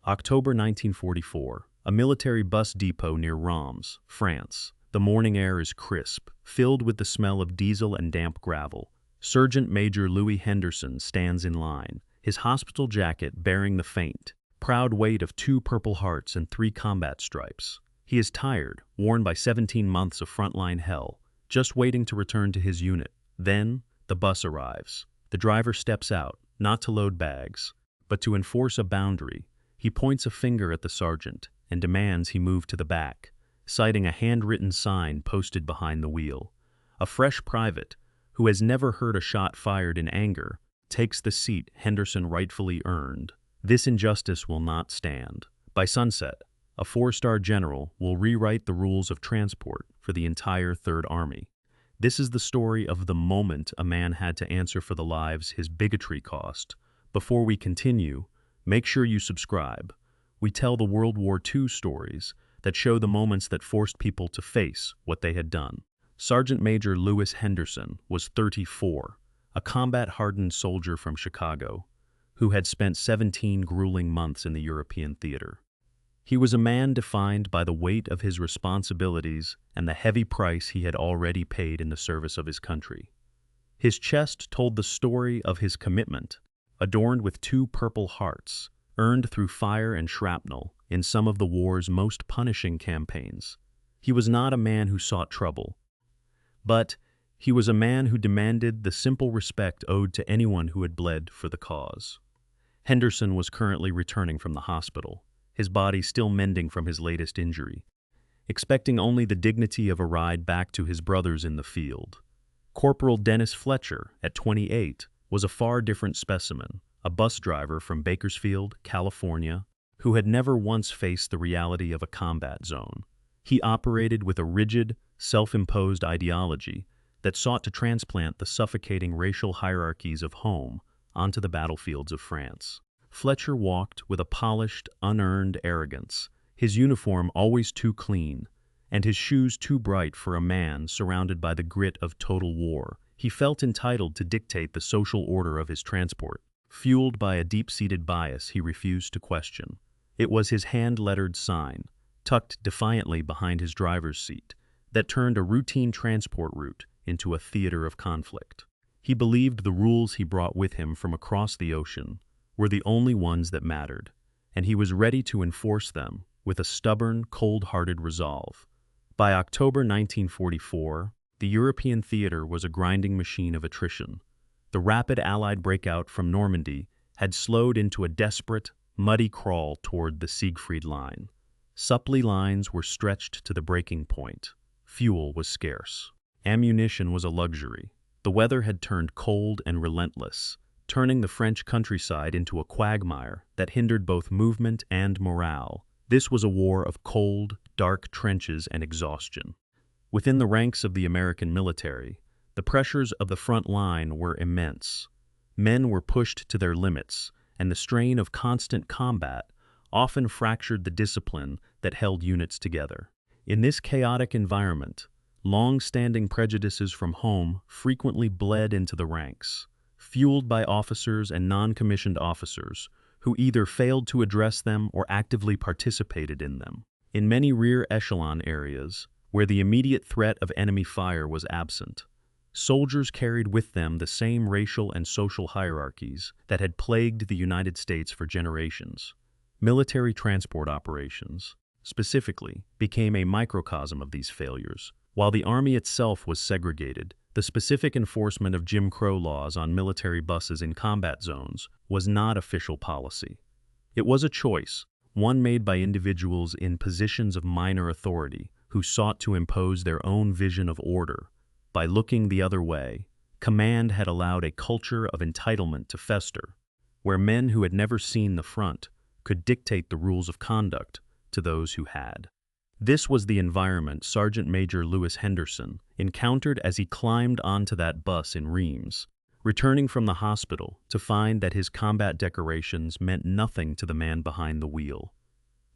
October 1944, a military bus depot near Reims, France. The morning air is crisp, filled with the smell of diesel and damp gravel. Sergeant Major Louis Henderson stands in line, his hospital jacket bearing the faint, proud weight of 2 Purple Hearts and 3 combat stripes. He is tired, worn by 17 months of frontline hell, just waiting to return to his unit. Then, the bus arrives. The driver steps out, not to load bags, but to enforce a boundary. He points a finger at the sergeant and demands he move to the back, citing a handwritten sign posted behind the wheel. A fresh private, who has never heard a shot fired in anger, takes the seat Henderson rightfully earned. This injustice will not stand. By sunset, a 4-star general will rewrite the rules of transport for the entire Third Army. This is the story of the moment a man had to answer for the lives his bigotry cost. Before we continue, make sure you subscribe. We tell the World War II stories that show the moments that forced people to face what they had done. Sergeant Major Louis Henderson was 34, a combat-hardened soldier from Chicago, who had spent 17 grueling months in the European theater. He was a man defined by the weight of his responsibilities and the heavy price he had already paid in the service of his country. His chest told the story of his commitment, adorned with 2 Purple Hearts, earned through fire and shrapnel in some of the war's most punishing campaigns. He was not a man who sought trouble, but he was a man who demanded the simple respect owed to anyone who had bled for the cause. Henderson was currently returning from the hospital, his body still mending from his latest injury, expecting only the dignity of a ride back to his brothers in the field. Corporal Dennis Fletcher, at 28, was a far different specimen, a bus driver from Bakersfield, California, who had never once faced the reality of a combat zone. He operated with a rigid, self-imposed ideology that sought to transplant the suffocating racial hierarchies of home onto the battlefields of France. Fletcher walked with a polished, unearned arrogance, his uniform always too clean, and his shoes too bright for a man surrounded by the grit of total war. He felt entitled to dictate the social order of his transport. Fueled by a deep-seated bias he refused to question. It was his hand-lettered sign, tucked defiantly behind his driver's seat, that turned a routine transport route into a theater of conflict. He believed the rules he brought with him from across the ocean were the only ones that mattered, and he was ready to enforce them with a stubborn, cold-hearted resolve. By October 1944, the European theater was a grinding machine of attrition. The rapid Allied breakout from Normandy had slowed into a desperate, muddy crawl toward the Siegfried Line. Supply lines were stretched to the breaking point. Fuel was scarce. Ammunition was a luxury. The weather had turned cold and relentless, turning the French countryside into a quagmire that hindered both movement and morale. This was a war of cold, dark trenches and exhaustion. Within the ranks of the American military, the pressures of the front line were immense. Men were pushed to their limits, and the strain of constant combat often fractured the discipline that held units together. In this chaotic environment, long-standing prejudices from home frequently bled into the ranks, fueled by officers and non-commissioned officers who either failed to address them or actively participated in them. In many rear-echelon areas, where the immediate threat of enemy fire was absent, soldiers carried with them the same racial and social hierarchies that had plagued the United States for generations. Military transport operations, specifically, became a microcosm of these failures. While the Army itself was segregated, the specific enforcement of Jim Crow laws on military buses in combat zones was not official policy. It was a choice, one made by individuals in positions of minor authority who sought to impose their own vision of order. By looking the other way, command had allowed a culture of entitlement to fester, where men who had never seen the front could dictate the rules of conduct to those who had. This was the environment Sergeant Major Louis Henderson encountered as he climbed onto that bus in Reims, returning from the hospital to find that his combat decorations meant nothing to the man behind the wheel.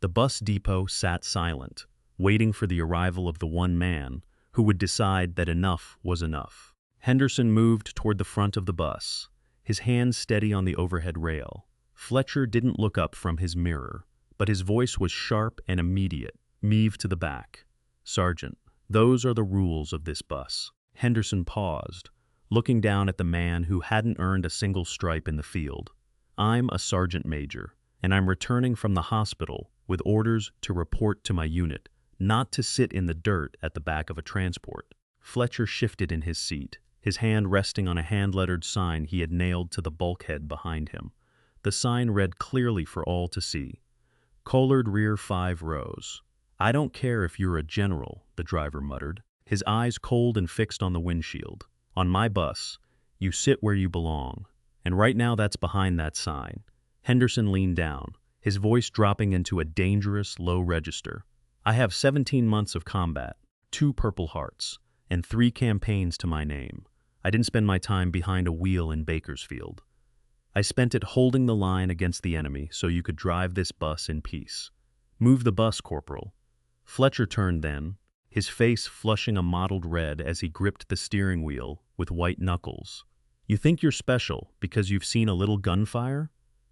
The bus depot sat silent, waiting for the arrival of the one man who would decide that enough was enough. Henderson moved toward the front of the bus, his hands steady on the overhead rail. Fletcher didn't look up from his mirror, but his voice was sharp and immediate. "Move to the back. Sergeant, those are the rules of this bus." Henderson paused, looking down at the man who hadn't earned a single stripe in the field. "I'm a sergeant major, and I'm returning from the hospital with orders to report to my unit, not to sit in the dirt at the back of a transport." Fletcher shifted in his seat, his hand resting on a hand-lettered sign he had nailed to the bulkhead behind him. The sign read clearly for all to see, "Collared rear 5 rows." "I don't care if you're a general," the driver muttered, his eyes cold and fixed on the windshield. "On my bus, you sit where you belong, and right now that's behind that sign." Henderson leaned down, his voice dropping into a dangerous, low register. "I have 17 months of combat, 2 Purple Hearts, and 3 campaigns to my name. I didn't spend my time behind a wheel in Bakersfield. I spent it holding the line against the enemy so you could drive this bus in peace. Move the bus, Corporal." Fletcher turned then, his face flushing a mottled red as he gripped the steering wheel with white knuckles. "You think you're special because you've seen a little gunfire?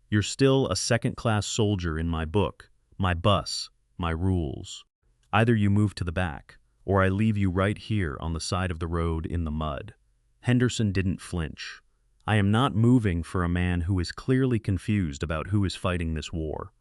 You're still a second-class soldier in my book, my bus, my rules. Either you move to the back, or I leave you right here on the side of the road in the mud." Henderson didn't flinch. "I am not moving for a man who is clearly confused about who is fighting this war.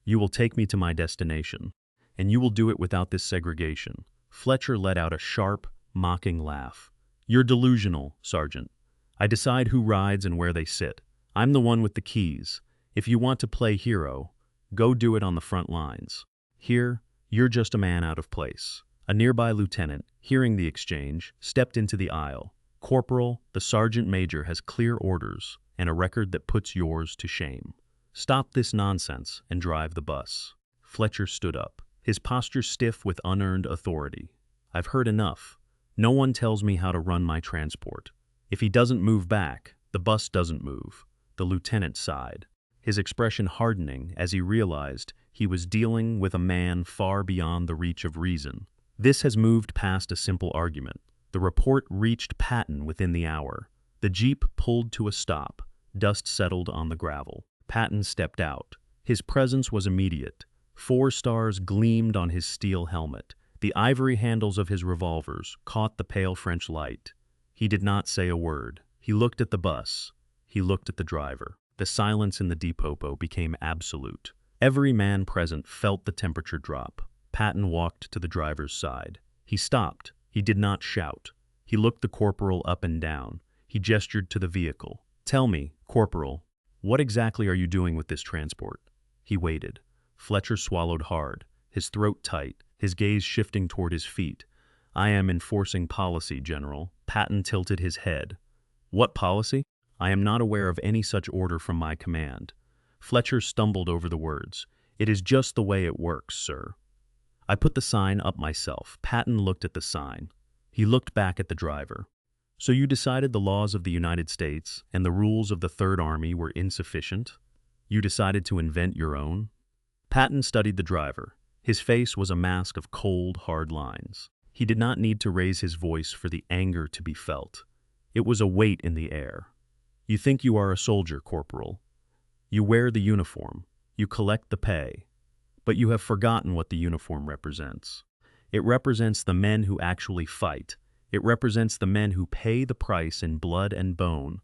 You will take me to my destination, and you will do it without this segregation." Fletcher let out a sharp, mocking laugh. "You're delusional, Sergeant. I decide who rides and where they sit. I'm the one with the keys. If you want to play hero, go do it on the front lines. Here, you're just a man out of place." A nearby lieutenant, hearing the exchange, stepped into the aisle. "Corporal, the sergeant major has clear orders and a record that puts yours to shame. Stop this nonsense and drive the bus." Fletcher stood up, his posture stiff with unearned authority. "I've heard enough. No one tells me how to run my transport. If he doesn't move back, the bus doesn't move." The lieutenant sighed, his expression hardening as he realized he was dealing with a man far beyond the reach of reason. This has moved past a simple argument. The report reached Patton within the hour. The jeep pulled to a stop. Dust settled on the gravel. Patton stepped out. His presence was immediate. 4 stars gleamed on his steel helmet. The ivory handles of his revolvers caught the pale French light. He did not say a word. He looked at the bus. He looked at the driver. The silence in the depot became absolute. Every man present felt the temperature drop. Patton walked to the driver's side. He stopped. He did not shout. He looked the corporal up and down. He gestured to the vehicle. "Tell me, Corporal, what exactly are you doing with this transport?" He waited. Fletcher swallowed hard, his throat tight, his gaze shifting toward his feet. "I am enforcing policy, General." Patton tilted his head. "What policy?" "I am not aware of any such order from my command." Fletcher stumbled over the words. "It is just the way it works, sir. I put the sign up myself." Patton looked at the sign. He looked back at the driver. "So you decided the laws of the United States and the rules of the Third Army were insufficient? You decided to invent your own?" Patton studied the driver. His face was a mask of cold, hard lines. He did not need to raise his voice for the anger to be felt. It was a weight in the air. "You think you are a soldier, Corporal. You wear the uniform. You collect the pay. But you have forgotten what the uniform represents. It represents the men who actually fight. It represents the men who pay the price in blood and bone,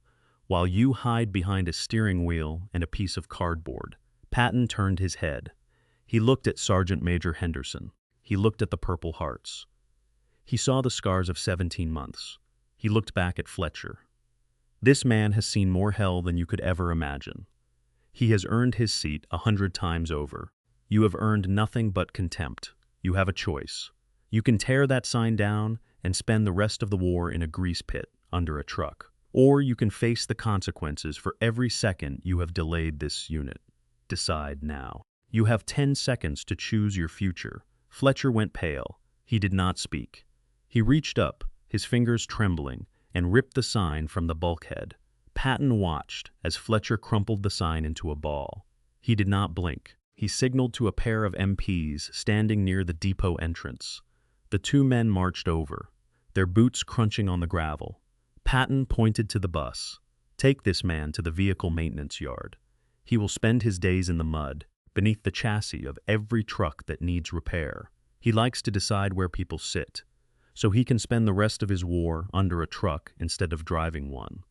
while you hide behind a steering wheel and a piece of cardboard." Patton turned his head. He looked at Sergeant Major Henderson. He looked at the Purple Hearts. He saw the scars of 17 months. He looked back at Fletcher. "This man has seen more hell than you could ever imagine. He has earned his seat 100 times over. You have earned nothing but contempt. You have a choice. You can tear that sign down and spend the rest of the war in a grease pit under a truck. Or you can face the consequences for every second you have delayed this unit. Decide now. You have 10 seconds to choose your future." Fletcher went pale. He did not speak. He reached up, his fingers trembling, and ripped the sign from the bulkhead. Patton watched as Fletcher crumpled the sign into a ball. He did not blink. He signaled to a pair of MPs standing near the depot entrance. The 2 men marched over, their boots crunching on the gravel. Patton pointed to the bus. "Take this man to the vehicle maintenance yard. He will spend his days in the mud, beneath the chassis of every truck that needs repair. He likes to decide where people sit, so he can spend the rest of his war under a truck instead of driving one.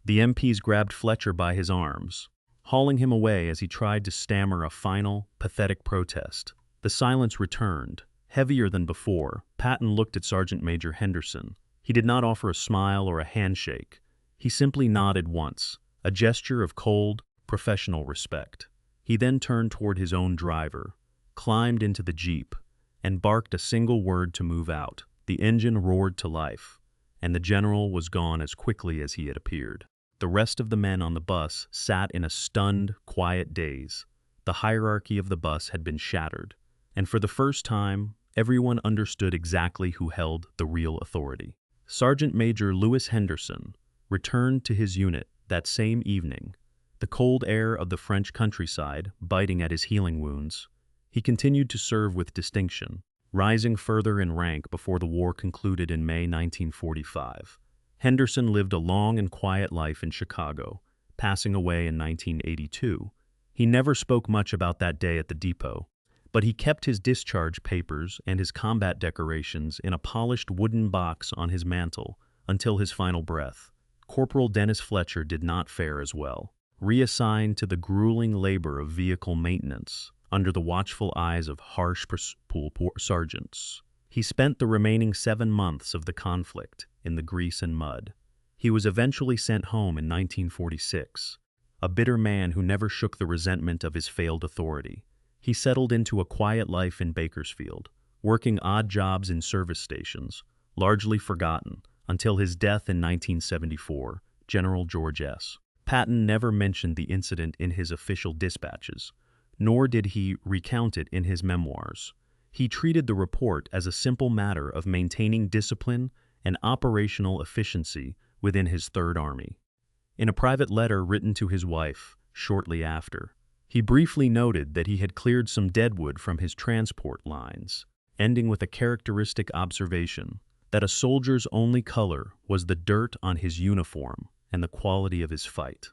The MPs grabbed Fletcher by his arms, hauling him away as he tried to stammer a final, pathetic protest. The silence returned, heavier than before. Patton looked at Sergeant Major Henderson. He did not offer a smile or a handshake. He simply nodded once, a gesture of cold, professional respect. He then turned toward his own driver, climbed into the Jeep, and barked a single word to move out. The engine roared to life, and the general was gone as quickly as he had appeared. The rest of the men on the bus sat in a stunned, quiet daze. The hierarchy of the bus had been shattered, and for the first time, everyone understood exactly who held the real authority. Sergeant Major Lewis Henderson returned to his unit that same evening, the cold air of the French countryside biting at his healing wounds. He continued to serve with distinction, rising further in rank before the war concluded in May 1945. Henderson lived a long and quiet life in Chicago, passing away in 1982. He never spoke much about that day at the depot, but he kept his discharge papers and his combat decorations in a polished wooden box on his mantle until his final breath. Corporal Dennis Fletcher did not fare as well. Reassigned to the grueling labor of vehicle maintenance under the watchful eyes of harsh pool sergeants, he spent the remaining 7 months of the conflict in the grease and mud. He was eventually sent home in 1946, a bitter man who never shook the resentment of his failed authority. He settled into a quiet life in Bakersfield, working odd jobs in service stations, largely forgotten, until his death in 1974. General George S. Patton never mentioned the incident in his official dispatches, nor did he recount it in his memoirs. He treated the report as a simple matter of maintaining discipline and operational efficiency within his Third Army. In a private letter written to his wife shortly after, he briefly noted that he had cleared some deadwood from his transport lines, ending with a characteristic observation that a soldier's only color was the dirt on his uniform and the quality of his fight.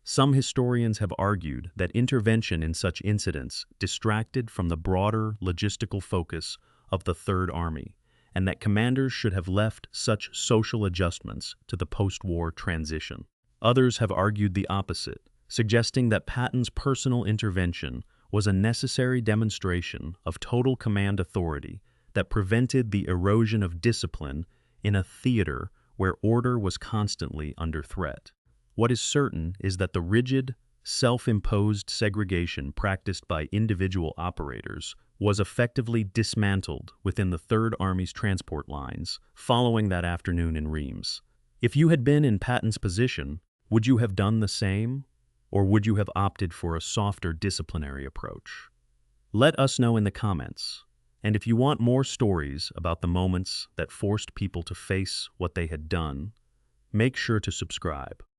Some historians have argued that intervention in such incidents distracted from the broader logistical focus of the Third Army, and that commanders should have left such social adjustments to the post-war transition. Others have argued the opposite, suggesting that Patton's personal intervention was a necessary demonstration of total command authority that prevented the erosion of discipline in a theater where order was constantly under threat. What is certain is that the rigid, self-imposed segregation practiced by individual operators was effectively dismantled within the Third Army's transport lines following that afternoon in Reims. If you had been in Patton's position, would you have done the same, or would you have opted for a softer disciplinary approach? Let us know in the comments, and if you want more stories about the moments that forced people to face what they had done, make sure to subscribe.